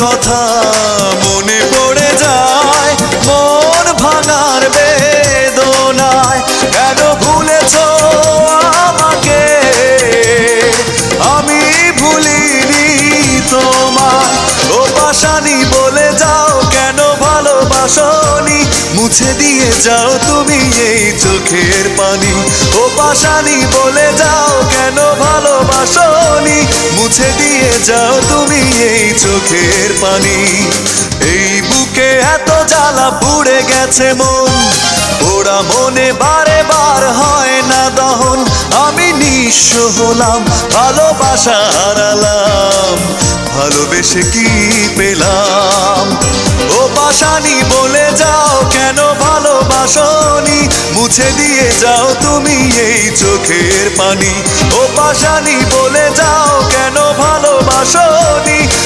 কথা মনে পড়ে যায় মন ভাঙার বেদনায়। কেন ভুলেছো আমাকে, আমি ভুলিনি তোমায়। ও পাশানি বলে যাও কেন ভালোবাসনি, মুছে দিয়ে যাও তুমি এই চোখের পানি। ও পাশানি বলে যাও কেন ভালোবাসনি, মুছে দিয়ে যাও তুমি এই চোখের পানি। এই বুকে এত জ্বালা পুড়ে গেছে মন, পোড়া মনে বারে বার হয় না দহন। আমি নিঃস্ব হলাম, ভালোবাসা হারালাম, ভালোবেসে কি পেলাম। ও পাশানি বলে যাও কেন ভালোবাসনি, মুছে দিয়ে যাও তুমি এই চোখের পানি। ও পাশানি বলে যাও কেন ভালোবাসনি,